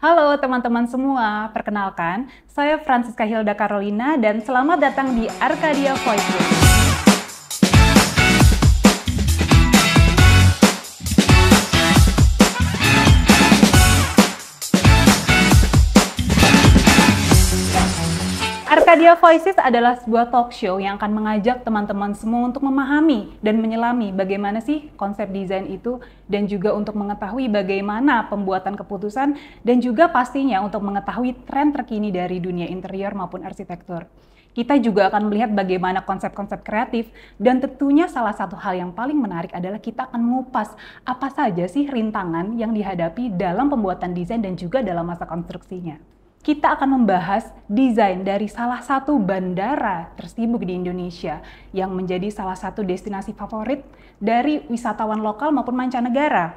Halo teman-teman semua, perkenalkan, saya Francisca Hilda Carolina dan selamat datang di Arcadia Voices. Arcadia Voices adalah sebuah talk show yang akan mengajak teman-teman semua untuk memahami dan menyelami bagaimana sih konsep desain itu dan juga untuk mengetahui bagaimana pembuatan keputusan dan juga pastinya untuk mengetahui tren terkini dari dunia interior maupun arsitektur. Kita juga akan melihat bagaimana konsep-konsep kreatif dan tentunya salah satu hal yang paling menarik adalah kita akan mengupas apa saja sih rintangan yang dihadapi dalam pembuatan desain dan juga dalam masa konstruksinya. Kita akan membahas desain dari salah satu bandara tersibuk di Indonesia yang menjadi salah satu destinasi favorit dari wisatawan lokal maupun mancanegara.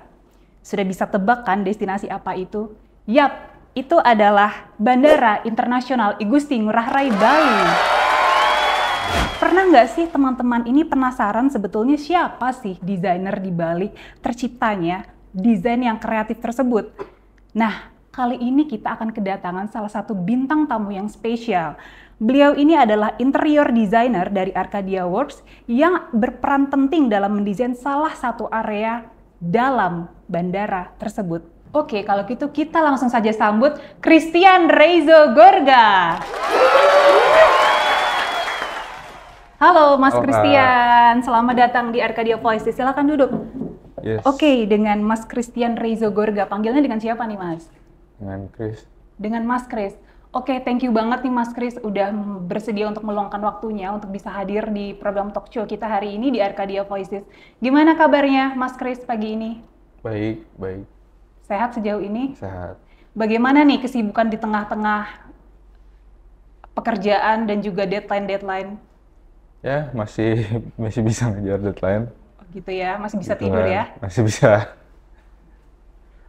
Sudah bisa tebak kan destinasi apa itu? Yap, itu adalah Bandara Internasional I Gusti Ngurah Rai Bali. Pernah nggak sih teman-teman ini penasaran sebetulnya siapa sih desainer di balik terciptanya desain yang kreatif tersebut? Nah, kali ini kita akan kedatangan salah satu bintang tamu yang spesial. Beliau ini adalah interior designer dari Arcadia Works yang berperan penting dalam mendesain salah satu area dalam bandara tersebut. Oke, kalau gitu kita langsung saja sambut Christian Reizo Gorga. Halo Mas Christian, selamat datang di Arcadia Voices. Silakan duduk. Yes. Oke, dengan Mas Christian Reizo Gorga. Panggilnya dengan siapa nih Mas? Dengan Chris. Dengan Mas Chris. Oke, thank you banget nih Mas Chris udah bersedia untuk meluangkan waktunya untuk bisa hadir di program talk show kita hari ini di Arcadia Voices. Gimana kabarnya Mas Chris pagi ini? Baik, baik. Sehat sejauh ini? Sehat. Bagaimana nih kesibukan di tengah-tengah pekerjaan dan juga deadline-deadline? Ya, masih bisa ngejar deadline. Oh, gitu ya, masih bisa Gitu tidur kan. ya? Masih bisa.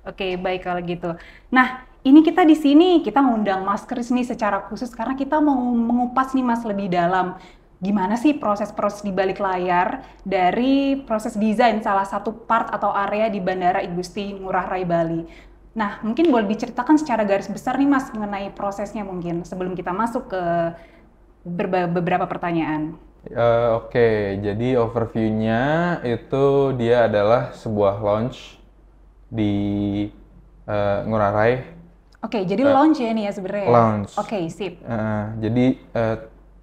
Oke, baik kalau gitu. Nah, ini kita di sini, kita ngundang Mas Chris nih secara khusus karena kita mau mengupas nih Mas lebih dalam. Gimana sih proses-proses di balik layar dari proses desain salah satu part atau area di Bandara I Gusti Ngurah Rai Bali. Nah, mungkin boleh diceritakan secara garis besar nih Mas mengenai prosesnya mungkin sebelum kita masuk ke beberapa pertanyaan. Oke, jadi overview-nya itu dia adalah sebuah launch di Ngurah Rai. Oke, jadi launch ya ini ya sebenarnya ya? Launch. Oke, sip. Jadi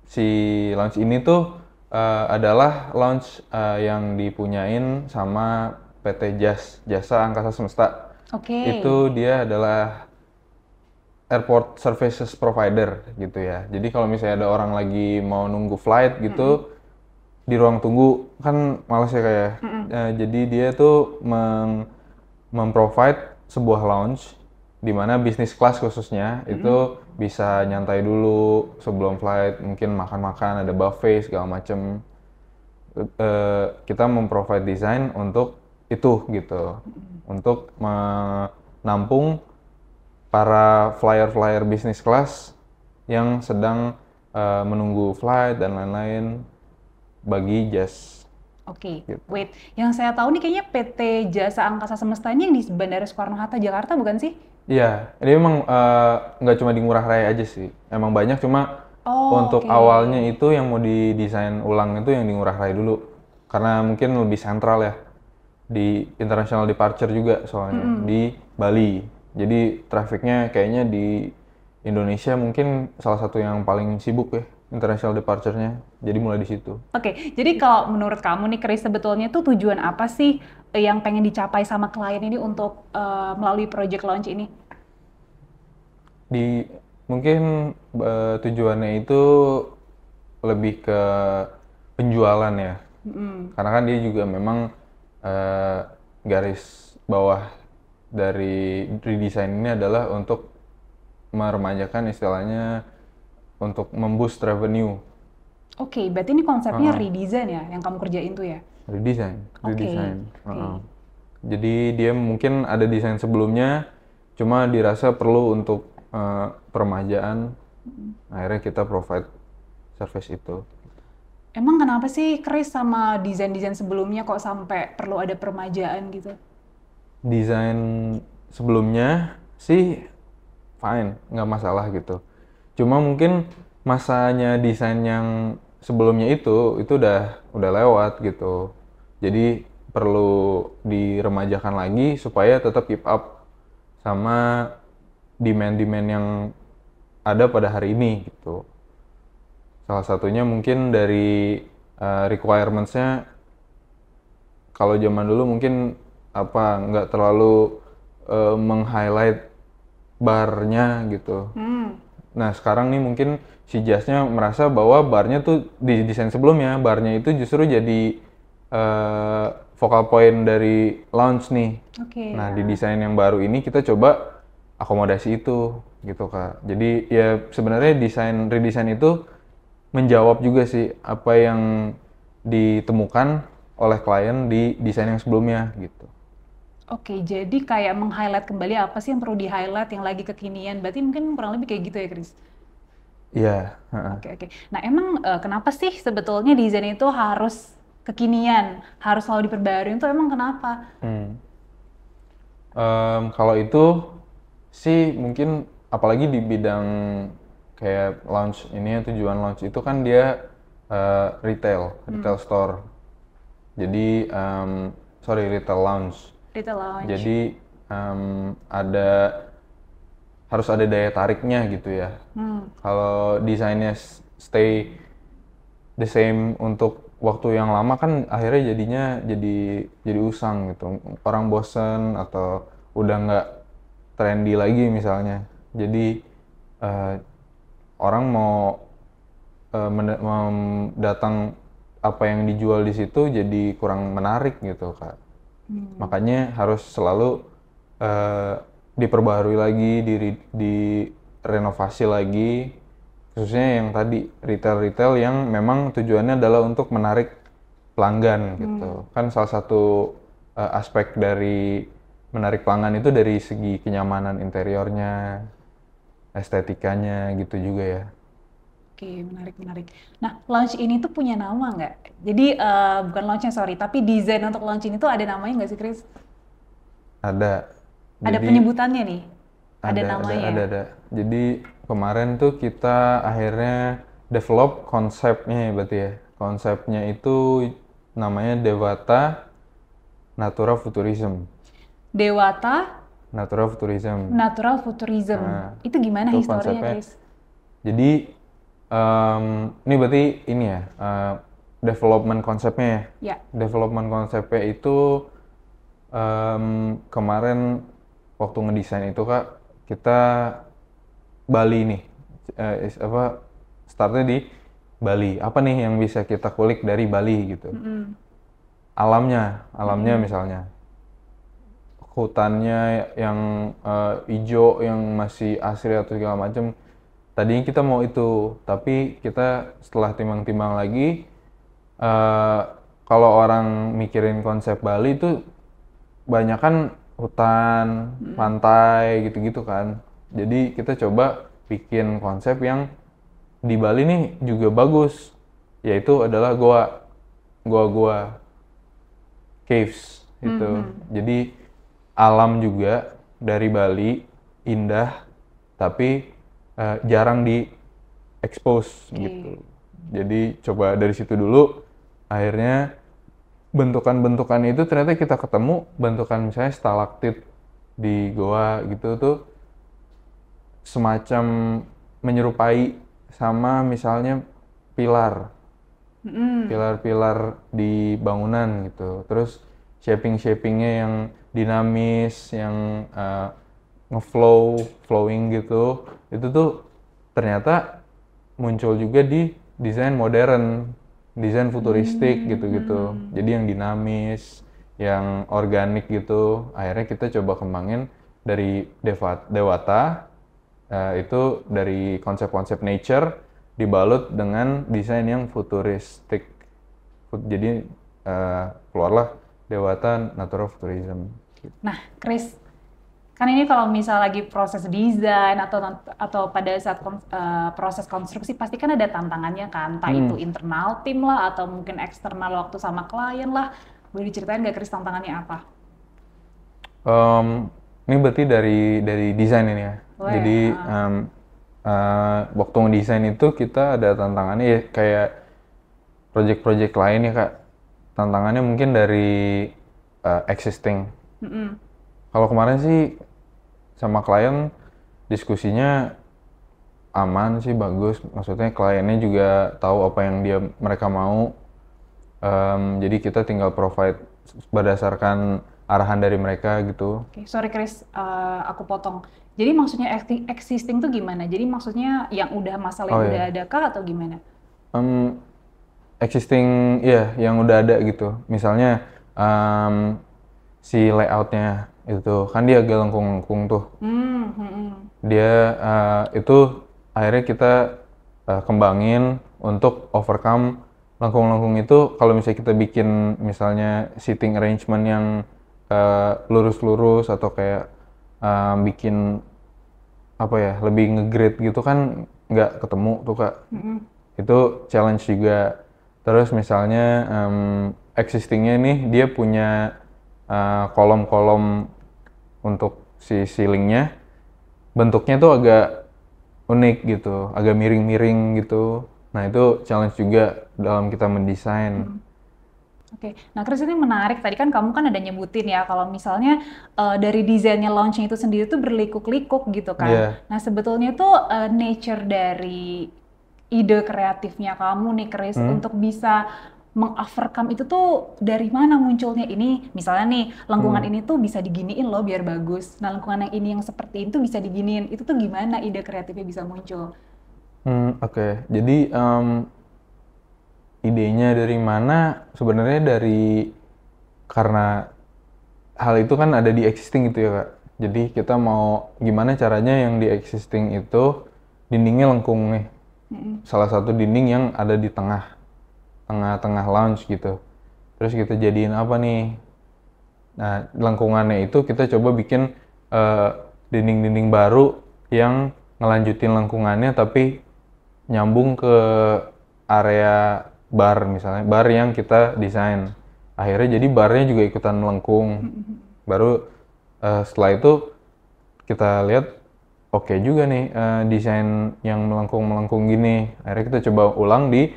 si launch ini tuh adalah launch yang dipunyain sama PT Jasa Angkasa Semesta. Oke. Itu dia adalah airport services provider gitu ya. Jadi kalau misalnya ada orang lagi mau nunggu flight gitu di ruang tunggu kan males ya kayak. Jadi dia tuh memprovide sebuah lounge di mana bisnis kelas khususnya itu bisa nyantai dulu sebelum flight, mungkin makan-makan, ada buffet segala macem. Kita memprovide desain untuk itu gitu, untuk menampung para flyer-flyer bisnis kelas yang sedang menunggu flight dan lain-lain bagi Jas. Oke, Gitu. wait. Yang saya tahu nih kayaknya PT Jasa Angkasa Semesta ini yang di Bandara Soekarno-Hatta, Jakarta bukan sih? Iya, dia emang nggak cuma di Ngurah Rai aja sih, emang banyak cuma untuk oke. awalnya itu yang mau didesain ulang itu yang di Ngurah Rai dulu, karena mungkin lebih sentral ya, di international departure juga soalnya, di Bali. Jadi trafficnya kayaknya di Indonesia mungkin salah satu yang paling sibuk ya, international departure-nya, jadi mulai di situ. Oke, jadi kalau menurut kamu nih Chris, sebetulnya tuh tujuan apa sih yang pengen dicapai sama klien ini untuk melalui project launch ini? Mungkin tujuannya itu lebih ke penjualan ya. Karena kan dia juga memang garis bawah dari redesign ini adalah untuk meremajakan istilahnya untuk memboost revenue. Oke, berarti ini konsepnya redesign ya yang kamu kerjain tuh ya? Redesign. Oke. Jadi dia mungkin ada desain sebelumnya, cuma dirasa perlu untuk peremajaan. Akhirnya kita provide service itu. Emang kenapa sih Chris sama desain-desain sebelumnya kok sampai perlu ada peremajaan gitu? Desain sebelumnya sih fine, nggak masalah gitu. Cuma mungkin masanya desain yang sebelumnya itu udah lewat gitu. Jadi perlu diremajakan lagi supaya tetap keep up sama demand-demand yang ada pada hari ini gitu. Salah satunya mungkin dari requirements-nya, kalau zaman dulu mungkin nggak terlalu meng-highlight barnya gitu. Nah sekarang nih mungkin si Jazz-nya merasa bahwa barnya tuh di desain sebelumnya, barnya itu justru jadi focal point dari launch nih. Oke. Nah di desain yang baru ini kita coba akomodasi itu gitu Kak. Jadi ya sebenarnya redesign itu menjawab juga sih apa yang ditemukan oleh klien di desain yang sebelumnya gitu. Oke, jadi kayak meng-highlight kembali apa sih yang perlu di-highlight yang lagi kekinian. Berarti mungkin kurang lebih kayak gitu ya, Chris? Iya. Oke, oke. Nah, emang kenapa sih sebetulnya desain itu harus kekinian, harus selalu diperbarui itu emang kenapa? Kalau itu sih mungkin apalagi di bidang kayak launch ini, tujuan launch itu kan dia retail store. Jadi retail lounge. Retail lounge. Jadi harus ada daya tariknya gitu ya. Kalau desainnya stay the same untuk waktu yang lama kan akhirnya jadinya jadi usang gitu. Orang bosen atau udah nggak trendy lagi misalnya. Jadi orang mau datang apa yang dijual di situ jadi kurang menarik gitu Kak. Makanya harus selalu diperbaharui lagi, direnovasi lagi, khususnya yang tadi retail-retail yang memang tujuannya adalah untuk menarik pelanggan gitu. Kan salah satu aspek dari menarik pelanggan itu dari segi kenyamanan interiornya, estetikanya gitu juga ya. Oke, menarik, menarik. Nah, launch ini tuh punya nama nggak? Jadi, bukan launchnya, sorry, tapi desain untuk launch ini tuh ada namanya nggak sih, Chris? Ada. Ada Jadi penyebutannya nih? Ada namanya? ada. Jadi kemarin tuh kita akhirnya develop konsepnya ya berarti ya. Konsepnya itu namanya Dewata Natura Futurism. Dewata Natura Futurism. Natural Futurism. Nah, Itu gimana itu historinya, konsepnya. Chris? Jadi ini berarti ini ya development konsepnya ya. Ya. Development konsepnya itu kemarin waktu ngedesain itu Kak, kita Bali nih, startnya di Bali. Apa nih yang bisa kita kulik dari Bali gitu? Alamnya misalnya, hutannya yang hijau, yang masih asri atau segala macam. Tadinya kita mau itu, tapi kita setelah timbang-timbang lagi, kalau orang mikirin konsep Bali itu banyak kan hutan, pantai gitu-gitu kan. Jadi kita coba bikin konsep yang di Bali nih juga bagus, yaitu adalah gua caves gitu. Jadi alam juga dari Bali indah, tapi jarang di expose gitu. Jadi coba dari situ dulu, akhirnya bentukan-bentukan itu ternyata kita ketemu bentukan misalnya stalaktit di goa gitu tuh semacam menyerupai sama misalnya pilar-pilar di bangunan gitu. Terus shaping-shapingnya yang dinamis, yang flowing gitu, itu tuh ternyata muncul juga di desain modern, desain futuristik gitu-gitu. Jadi yang dinamis, yang organik gitu. Akhirnya kita coba kembangin dari Dewata, itu dari konsep-konsep nature dibalut dengan desain yang futuristik. Jadi keluarlah Dewata Natural Futurism. Nah, Chris, kan ini kalau misal lagi proses desain atau pada saat proses konstruksi pasti kan ada tantangannya kan, entah itu internal tim lah atau mungkin eksternal waktu sama klien lah. Boleh diceritain nggak Chris tantangannya apa? Ini berarti dari desain ini ya. Boleh. Jadi waktu ngedesain itu kita ada tantangannya ya kayak project-project lain ya Kak. Tantangannya mungkin dari existing. Kalau kemarin sih sama klien diskusinya aman sih, bagus. Maksudnya kliennya juga tahu apa yang mereka mau. Jadi kita tinggal provide berdasarkan arahan dari mereka gitu. Oke, sorry Chris, aku potong. Jadi maksudnya existing tuh gimana? Jadi maksudnya yang udah masalah yang udah ada kah atau gimana? Existing ya yang udah ada gitu. Misalnya si layoutnya itu kan dia agak lengkung-lengkung tuh. Dia itu akhirnya kita kembangin untuk overcome lengkung-lengkung itu. Kalau misalnya kita bikin misalnya seating arrangement yang lurus-lurus atau kayak bikin apa ya lebih nge-grade gitu kan nggak ketemu tuh Kak. Itu challenge juga. Terus misalnya existingnya nih dia punya kolom-kolom untuk si ceilingnya bentuknya tuh agak unik gitu, agak miring-miring gitu. Nah itu challenge juga dalam kita mendesain. Oke, nah Chris ini menarik. Tadi kan kamu kan ada nyebutin ya kalau misalnya dari desainnya launching itu sendiri tuh berlikuk-likuk gitu kan. Iya. Nah sebetulnya tuh nature dari ide kreatifnya kamu nih Chris untuk bisa mengovercome itu tuh dari mana munculnya? Ini misalnya nih lengkungan ini tuh bisa diginiin loh biar bagus. Nah lengkungan yang ini yang seperti itu bisa diginiin. Itu tuh gimana ide kreatifnya bisa muncul? Oke. Jadi idenya dari mana? Sebenarnya karena hal itu kan ada di existing gitu ya Kak. Jadi kita mau gimana caranya yang di existing itu dindingnya lengkung nih. Salah satu dinding yang ada di tengah lounge gitu. Terus kita jadiin apa nih? Nah, lengkungannya itu kita coba bikin dinding-dinding baru yang ngelanjutin lengkungannya tapi nyambung ke area bar misalnya, bar yang kita desain. Akhirnya jadi barnya juga ikutan melengkung. Baru setelah itu kita lihat oke juga nih desain yang melengkung-melengkung gini. Akhirnya kita coba ulang di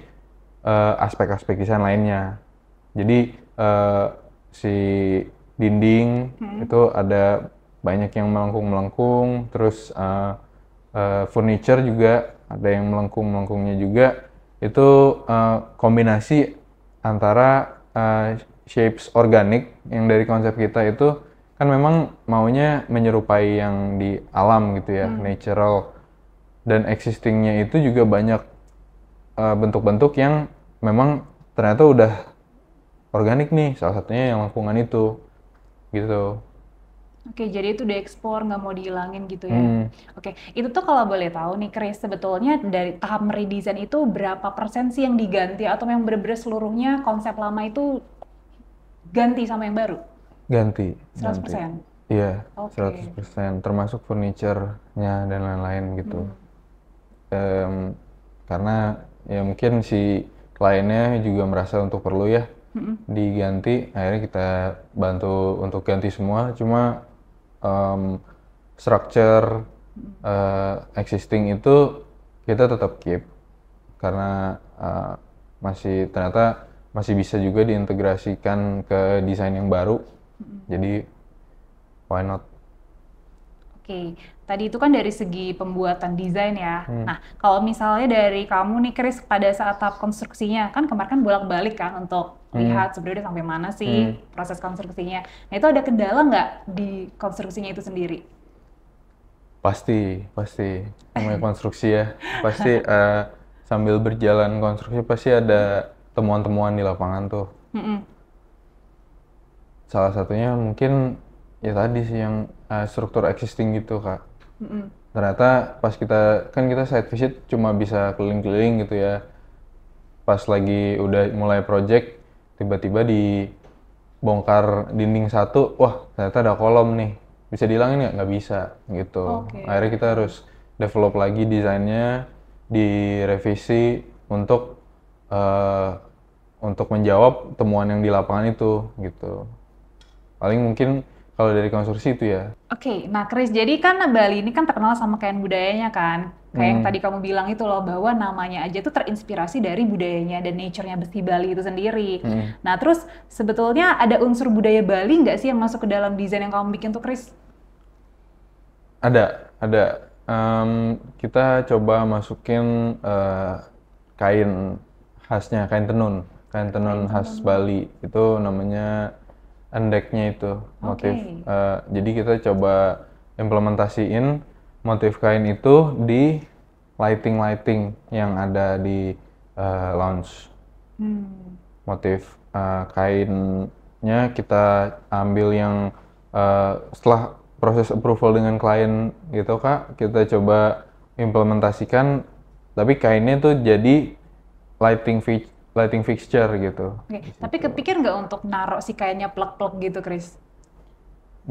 aspek-aspek desain lainnya. Jadi si dinding itu ada banyak yang melengkung-melengkung, terus furniture juga ada yang melengkung-melengkungnya juga. Itu kombinasi antara shapes organik yang dari konsep kita itu kan memang maunya menyerupai yang di alam gitu ya, natural. Dan existingnya itu juga banyak bentuk-bentuk yang memang ternyata udah organik nih, salah satunya yang lengkungan itu, gitu. Oke, jadi itu diekspor, nggak mau dihilangin gitu ya. Oke, itu tuh kalau boleh tahu nih Chris, sebetulnya dari tahap meredesign itu berapa persen sih yang diganti atau yang bener-bener seluruhnya konsep lama itu ganti sama yang baru? Ganti. 100%? Iya, Oke. 100%, termasuk furniture-nya dan lain-lain gitu. Karena ya mungkin si kliennya juga merasa untuk perlu ya diganti, akhirnya kita bantu untuk ganti semua. Cuma structure existing itu kita tetap keep karena ternyata masih bisa juga diintegrasikan ke desain yang baru. Jadi why not? Oke, tadi itu kan dari segi pembuatan desain ya. Nah, kalau misalnya dari kamu nih Chris pada saat tahap konstruksinya, kan kemarin kan bolak-balik kan untuk lihat sebenarnya udah sampai mana sih proses konstruksinya. Nah, itu ada kendala nggak di konstruksinya itu sendiri? Pasti. Namanya konstruksi ya. Pasti sambil berjalan konstruksi pasti ada temuan-temuan di lapangan tuh. Salah satunya mungkin ya tadi sih yang struktur existing gitu Kak. Ternyata pas kita site visit cuma bisa keliling-keliling gitu ya. Pas lagi udah mulai project tiba-tiba dibongkar dinding satu, wah ternyata ada kolom nih. Bisa dihilangin nggak bisa gitu. Akhirnya kita harus develop lagi desainnya, direvisi untuk menjawab temuan yang di lapangan itu gitu. Paling mungkin Kalau dari konstruksi itu ya. Oke, nah Chris, jadi kan Bali ini kan terkenal sama kain budayanya kan. Kayak yang tadi kamu bilang itu loh, bahwa namanya aja tuh terinspirasi dari budayanya dan nature-nya besi Bali itu sendiri. Nah terus sebetulnya ada unsur budaya Bali nggak sih yang masuk ke dalam desain yang kamu bikin tuh Chris? Ada. Kita coba masukin kain khasnya, kain tenun khas Bali. Itu namanya endeknya itu motif. Jadi kita coba implementasiin motif kain itu di lighting yang ada di lounge. Motif kainnya kita ambil yang setelah proses approval dengan klien gitu Kak, kita coba implementasikan, tapi kainnya tuh jadi lighting fixture gitu. Oke, tapi kepikir nggak untuk naruh si kainnya plek-plek gitu Chris?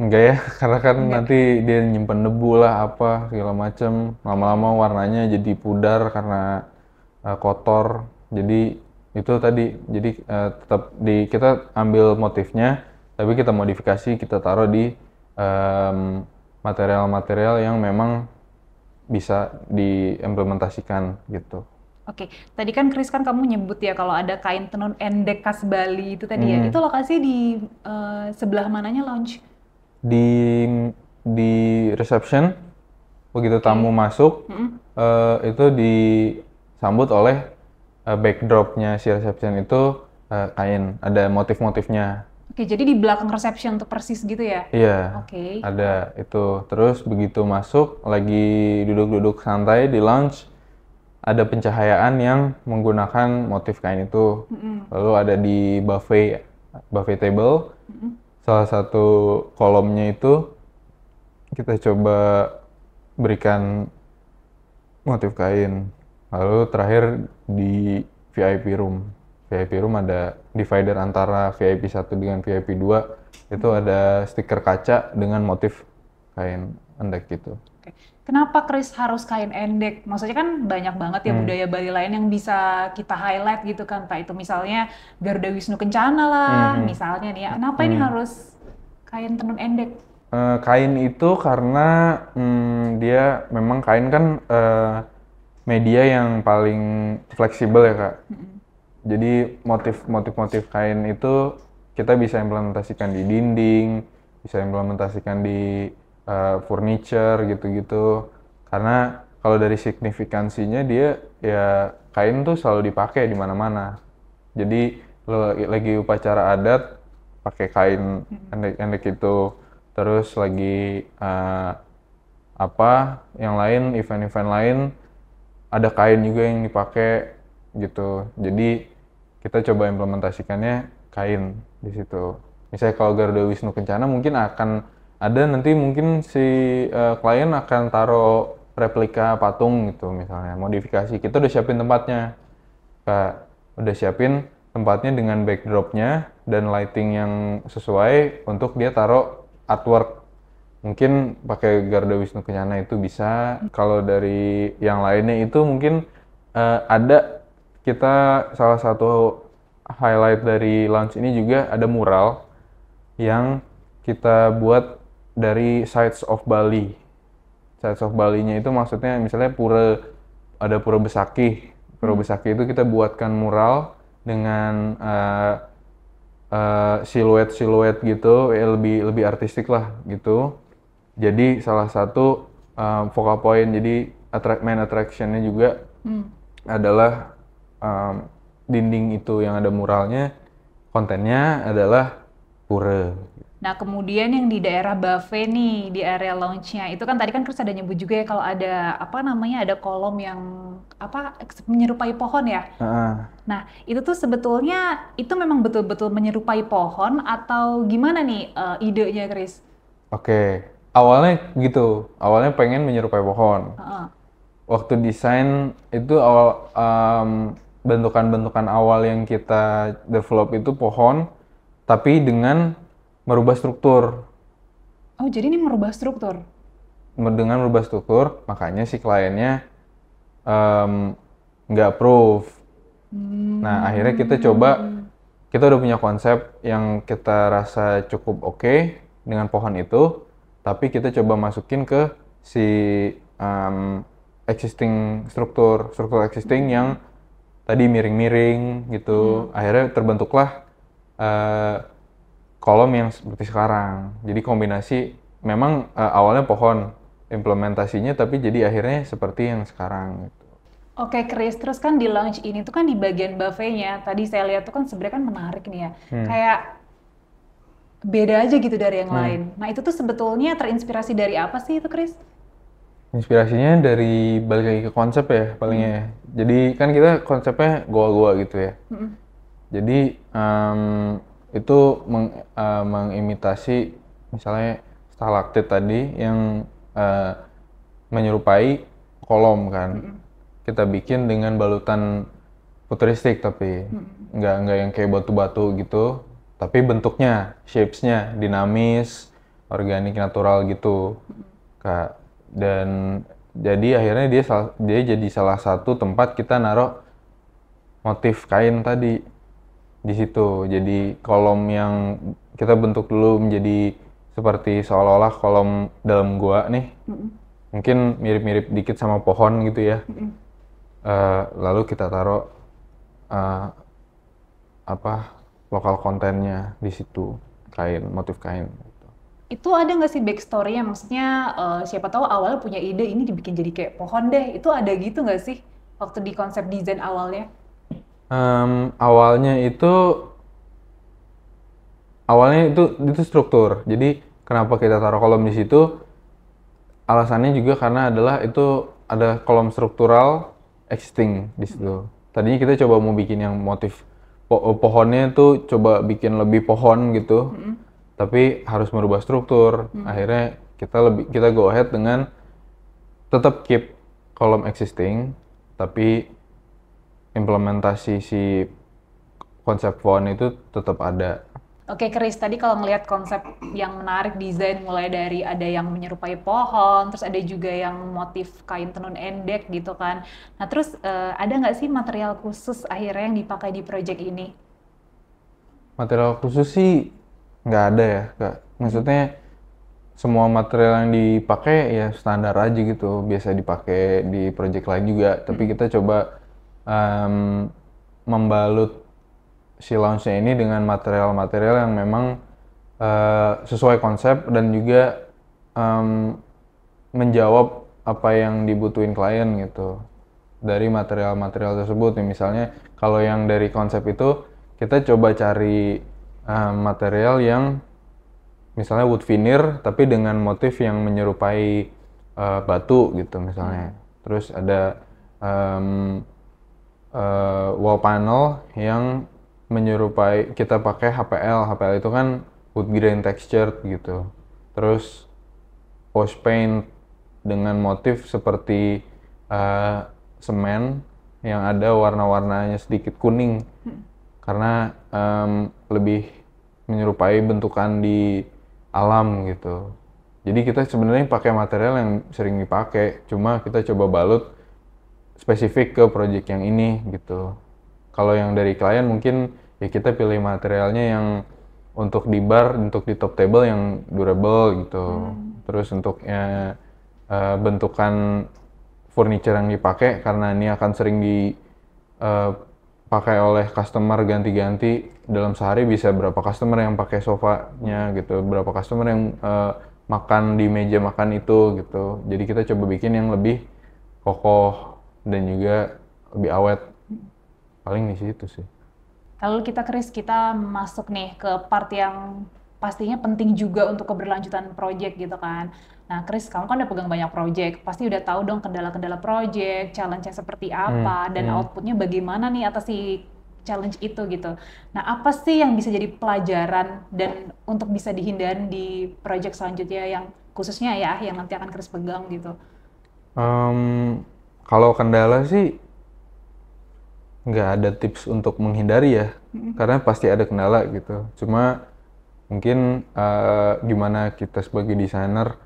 Enggak ya, karena kan nanti dia nyimpen debu lah apa segala macem. Lama-lama warnanya jadi pudar karena kotor. Jadi itu tadi, jadi tetap kita ambil motifnya, tapi kita modifikasi, kita taruh di material-material yang memang bisa diimplementasikan gitu. Oke, tadi kan Chris kan kamu nyebut ya kalau ada kain tenun endek khas Bali itu tadi ya. Itu lokasi di sebelah mananya lounge? Di reception, begitu tamu masuk, itu disambut oleh backdropnya si reception itu kain, ada motif-motifnya. Oke, jadi di belakang reception tuh persis gitu ya? Iya, Oke. ada itu. Terus begitu masuk, lagi duduk-duduk santai di lounge, ada pencahayaan yang menggunakan motif kain itu. Lalu ada di buffet table, salah satu kolomnya itu kita coba berikan motif kain. Lalu terakhir di VIP room. VIP room ada divider antara VIP 1 dengan VIP 2. Itu ada stiker kaca dengan motif kain endek gitu. Oke. Kenapa Chris harus kain endek? Maksudnya kan banyak banget ya budaya Bali lain yang bisa kita highlight gitu kan. Entah itu misalnya Garuda Wisnu Kencana lah, misalnya nih ya. Kenapa ini harus kain tenun endek? Kain itu karena dia memang kain kan media yang paling fleksibel ya Kak. Jadi motif kain itu kita bisa implementasikan di dinding, bisa implementasikan di furniture gitu-gitu. Karena kalau dari signifikansinya dia ya kain tuh selalu dipakai di mana-mana. Jadi lo lagi upacara adat pakai kain endek itu, terus lagi yang lain, event-event lain ada kain juga yang dipakai gitu. Jadi kita coba implementasikannya kain di situ. Misalnya kalau Garuda Wisnu Kencana mungkin akan ada nanti mungkin si klien akan taruh replika patung gitu misalnya, modifikasi. Kita udah siapin tempatnya, Kak. Udah siapin tempatnya dengan backdropnya dan lighting yang sesuai untuk dia taruh artwork. Mungkin pakai Garuda Wisnu Kencana itu bisa. Kalau dari yang lainnya itu mungkin ada kita salah satu highlight dari launch ini juga ada mural yang kita buat dari Sites of Bali. Sites of Bali-nya itu maksudnya misalnya ada Pura Besakih. Pura Besakih itu kita buatkan mural dengan siluet-siluet gitu, lebih artistik lah gitu. Jadi salah satu focal point, jadi main attraction-nya juga adalah dinding itu yang ada muralnya, kontennya adalah pura. Nah, kemudian yang di daerah buffet nih, di area lounge-nya, itu kan tadi kan Chris ada nyebut juga ya kalau ada, ada kolom yang, menyerupai pohon ya? Nah, itu tuh sebetulnya, itu memang betul-betul menyerupai pohon atau gimana nih idenya, Chris? Oke, awalnya gitu, awalnya pengen menyerupai pohon. Waktu desain itu bentukan-bentukan awal yang kita develop itu pohon, tapi dengan merubah struktur. Oh, jadi ini merubah struktur? Dengan merubah struktur, makanya si kliennya nggak approve. Nah, akhirnya kita udah punya konsep yang kita rasa cukup oke, dengan pohon itu, tapi kita coba masukin ke si existing struktur existing yang tadi miring-miring gitu. Akhirnya terbentuklah kolom yang seperti sekarang. Jadi kombinasi memang awalnya pohon implementasinya, tapi jadi akhirnya seperti yang sekarang gitu. Oke, Chris, terus kan di launch ini tuh kan di bagian buffet-nya, tadi saya lihat tuh kan sebenarnya kan menarik nih ya. Kayak beda aja gitu dari yang lain. Nah, itu tuh sebetulnya terinspirasi dari apa sih itu, Chris? Inspirasinya dari balik lagi ke konsep ya palingnya ya. Jadi kan kita konsepnya goa-goa gitu ya. Jadi itu mengimitasi misalnya stalaktit tadi yang menyerupai kolom kan. Kita bikin dengan balutan futuristik tapi nggak yang kayak batu-batu gitu. Tapi bentuknya, shapes-nya dinamis, organik, natural gitu. Kak. Dan jadi akhirnya dia jadi salah satu tempat kita naruh motif kain tadi di situ. Jadi kolom yang kita bentuk dulu menjadi seperti seolah-olah kolom dalam gua nih. Mungkin mirip-mirip dikit sama pohon gitu ya. Lalu kita taruh lokal kontennya di situ, kain, motif kain. Itu ada nggak sih backstory-nya? Maksudnya siapa tahu awalnya punya ide ini dibikin jadi kayak pohon deh. Itu ada gitu nggak sih waktu di konsep desain awalnya? Awalnya itu struktur. Jadi kenapa kita taruh kolom di situ? Alasannya juga karena itu ada kolom struktural existing di situ. Tadinya kita coba mau bikin yang motif pohonnya itu coba bikin lebih pohon gitu. Tapi harus merubah struktur. Akhirnya kita go ahead dengan tetap keep kolom existing, tapi implementasi si konsep font itu tetap ada. Oke, Chris, tadi kalau ngelihat konsep yang menarik desain mulai dari ada yang menyerupai pohon, terus ada juga yang motif kain tenun endek gitu kan. Nah, terus ada nggak sih material khusus akhirnya yang dipakai di project ini? Material khusus sih nggak ada ya, Kak. Maksudnya semua material yang dipakai ya standar aja gitu, biasa dipakai di project lain juga. Tapi kita coba membalut si launch-nya ini dengan material-material yang memang sesuai konsep dan juga menjawab apa yang dibutuhin klien gitu dari material-material tersebut. Misalnya kalau yang dari konsep itu kita coba cari material yang misalnya wood veneer tapi dengan motif yang menyerupai batu gitu misalnya. Terus ada wall panel yang menyerupai, kita pakai HPL itu kan wood grain textured gitu. Terus wash paint dengan motif seperti semen yang ada warna-warnanya sedikit kuning karena lebih menyerupai bentukan di alam gitu. Jadi kita sebenarnya pakai material yang sering dipakai, cuma kita coba balut spesifik ke project yang ini gitu. Kalau yang dari klien mungkin ya kita pilih materialnya yang untuk di bar, untuk di top table yang durable gitu. Terus untuk bentukan furniture yang dipakai karena ini akan sering dipakai oleh customer ganti-ganti dalam sehari, bisa berapa customer yang pakai sofanya gitu, berapa customer yang makan di meja makan itu gitu. Jadi kita coba bikin yang lebih kokoh dan juga lebih awet. Paling di situ sih. Lalu Chris, kita masuk nih ke part yang pastinya penting juga untuk keberlanjutan project gitu kan. Nah, Chris, kamu kan udah pegang banyak project, pasti udah tahu dong kendala-kendala project, challenge-nya seperti apa, dan outputnya bagaimana nih atas si challenge itu gitu. Nah, apa sih yang bisa jadi pelajaran dan untuk bisa dihindari di project selanjutnya yang khususnya ya, yang nanti akan Chris pegang gitu? Kalau kendala sih nggak ada tips untuk menghindari ya, karena pasti ada kendala gitu. Cuma mungkin gimana kita sebagai desainer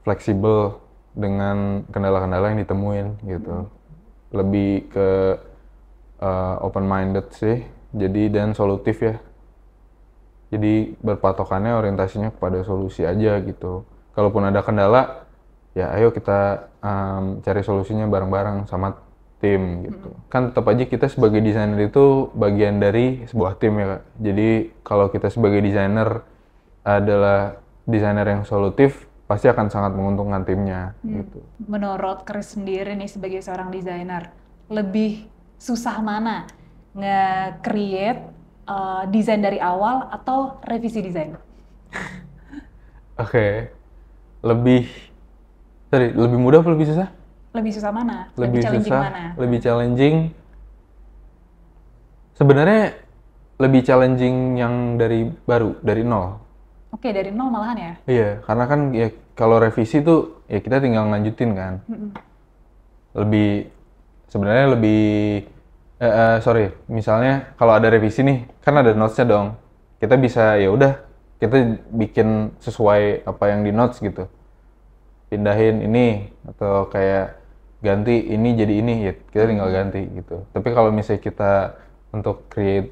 fleksibel dengan kendala-kendala yang ditemuin gitu. Lebih ke open minded sih, jadi dan solutif ya. Jadi berpatokannya orientasinya kepada solusi aja gitu. Kalaupun ada kendala, ya ayo kita cari solusinya bareng-bareng sama tim gitu. Kan tetap aja kita sebagai desainer itu bagian dari sebuah tim ya Kak. Jadi kalau kita sebagai desainer adalah desainer yang solutif, pasti akan sangat menguntungkan timnya gitu. Menurut Chris sendiri nih sebagai seorang desainer, lebih susah mana nge-create desain dari awal atau revisi desain? Oke. Lebih mudah apa lebih susah? Lebih susah mana? Lebih challenging susah, mana? lebih challenging. Sebenarnya lebih challenging yang dari baru, dari nol. Oke, dari nol malahan ya? Iya, karena kan ya kalau revisi tuh ya kita tinggal lanjutin kan. Sebenarnya lebih misalnya kalau ada revisi nih, kan ada notes-nya dong. Kita bisa ya udah kita bikin sesuai apa yang di notes gitu. Pindahin ini atau kayak ganti ini jadi ini ya kita tinggal ganti gitu. Tapi kalau misalnya kita untuk create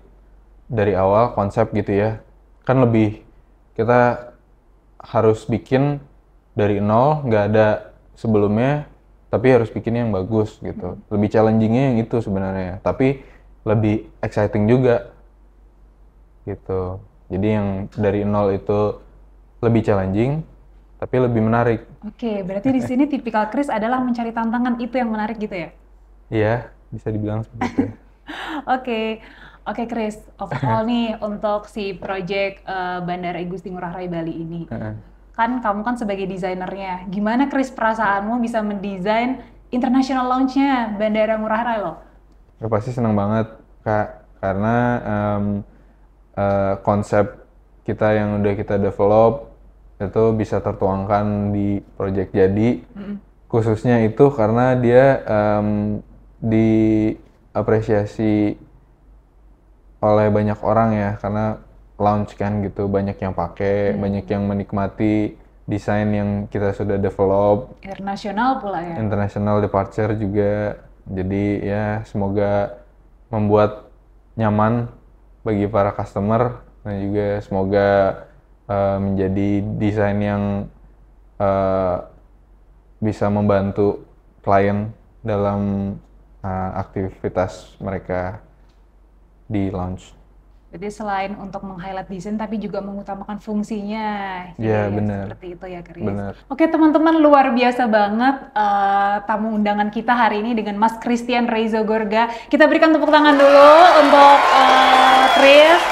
dari awal konsep gitu ya, kan lebih kita harus bikin dari nol, nggak ada sebelumnya, tapi harus bikin yang bagus gitu. Lebih challenging-nya yang itu sebenarnya, tapi lebih exciting juga gitu. Jadi yang dari nol itu lebih challenging, tapi lebih menarik. Oke, berarti di sini tipikal Chris adalah mencari tantangan, itu yang menarik gitu ya? Iya, bisa dibilang seperti itu. Oke Chris, overall nih untuk si project Bandara I Gusti Ngurah Rai Bali ini, kan kamu kan sebagai desainernya, gimana Chris perasaanmu bisa mendesain international launch-nya Bandara Ngurah Rai loh? Ya, pasti senang banget Kak, karena konsep kita yang udah kita develop itu bisa tertuangkan di project jadi, khususnya itu karena dia diapresiasi oleh banyak orang ya, karena launch kan gitu, banyak yang pakai, banyak yang menikmati desain yang kita sudah develop. Internasional pula ya? International departure juga, jadi ya semoga membuat nyaman bagi para customer dan juga semoga menjadi desain yang bisa membantu klien dalam aktivitas mereka di launch. Jadi selain untuk meng-highlight desain, tapi juga mengutamakan fungsinya. Iya, Ya, benar. seperti itu ya, Chris. Benar. Oke, teman-teman, luar biasa banget tamu undangan kita hari ini dengan Mas Christian Reizo Gorga. Kita berikan tepuk tangan dulu untuk Chris.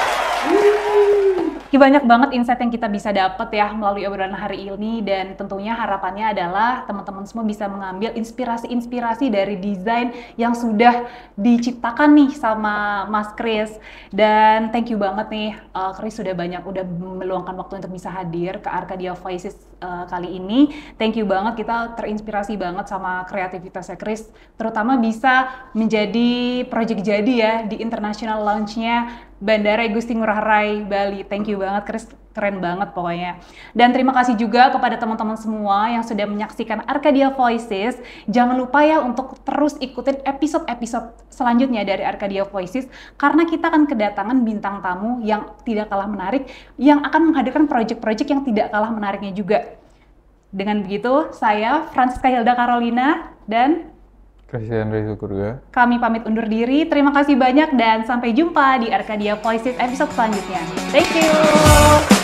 Banyak banget insight yang kita bisa dapat ya melalui obrolan hari ini, dan tentunya harapannya adalah teman-teman semua bisa mengambil inspirasi-inspirasi dari desain yang sudah diciptakan nih sama Mas Chris. Dan thank you banget nih Chris udah meluangkan waktu untuk bisa hadir ke Arcadia Voices kali ini. Thank you banget, kita terinspirasi banget sama kreativitasnya Chris, terutama bisa menjadi project jadi ya di international launch-nya Bandara I Gusti Ngurah Rai Bali. Thank you banget Chris, keren banget pokoknya. Dan terima kasih juga kepada teman-teman semua yang sudah menyaksikan Arcadia Voices. Jangan lupa ya untuk terus ikutin episode-episode selanjutnya dari Arcadia Voices, karena kita akan kedatangan bintang tamu yang tidak kalah menarik, yang akan menghadirkan project-project yang tidak kalah menariknya juga. Dengan begitu, saya Francisca Hilda Carolina dan Christian Reizo Gorga. Kami pamit undur diri. Terima kasih banyak dan sampai jumpa di Arcadia Voices episode selanjutnya. Thank you.